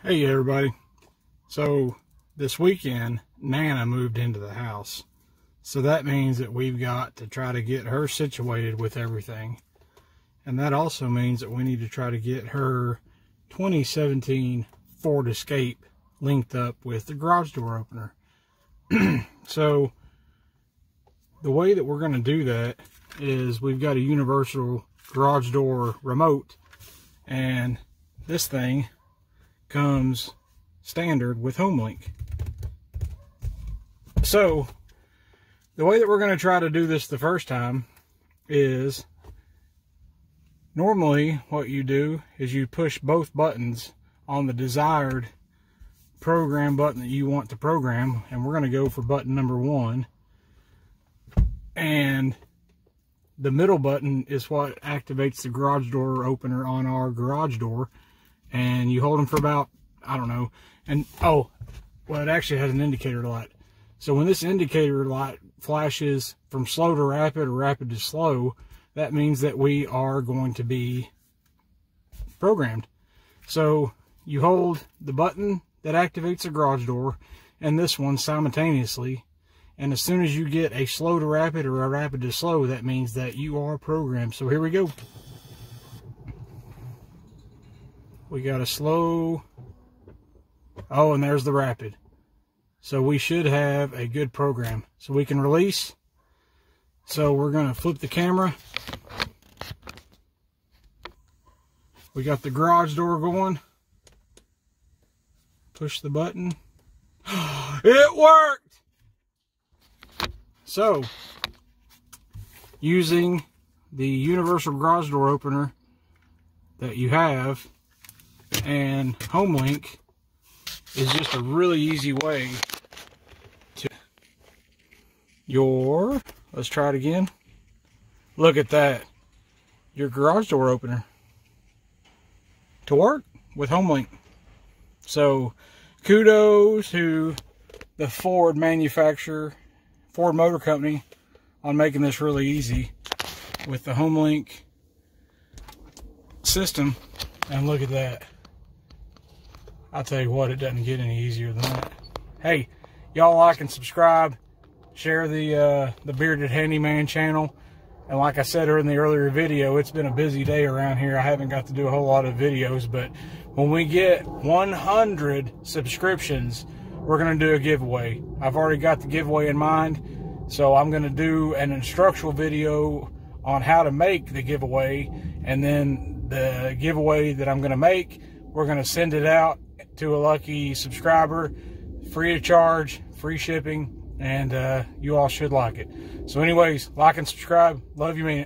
Hey everybody. So this weekend Nana moved into the house, so that means that we've got to try to get her situated with everything, and that also means that we need to try to get her 2017 Ford Escape linked up with the garage door opener. So the way that we're going to do that is we've got a universal garage door remote, and this thing comes standard with homelink. So the way that we're going to try to do this the first time is, normally what you do is you push both buttons on the desired program button that you want to program, and we're going to go for button number 1, and the middle button is what activates the garage door opener on our garage door. And you hold them for about, I don't know, and well, it actually has an indicator light. So when this indicator light flashes from slow to rapid or rapid to slow, that means that we are going to be programmed. So you hold the button that activates the garage door and this one simultaneously, and as soon as you get a slow to rapid or a rapid to slow, that means that you are programmed. So here we go. We got a slow, oh, and there's the rapid. So we should have a good program. So we can release. So we're going to flip the camera. We got the garage door going. Push the button. It worked! So, using the universal garage door opener that you have and homelink is just a really easy way to let's try it again. Look at that, your garage door opener to work with homelink. So kudos to the Ford manufacturer, Ford Motor Company, on making this really easy with the homelink system. And look at that. I'll tell you what, it doesn't get any easier than that. Hey, y'all like and subscribe, share the Bearded Handyman channel. And like I said in the earlier video, it's been a busy day around here. I haven't got to do a whole lot of videos, but when we get 100 subscriptions, we're going to do a giveaway. I've already got the giveaway in mind, so I'm going to do an instructional video on how to make the giveaway, and then the giveaway that I'm going to make, we're going to send it out to a lucky subscriber, free of charge, free shipping, and you all should like it. So anyways, like and subscribe. Love you, man.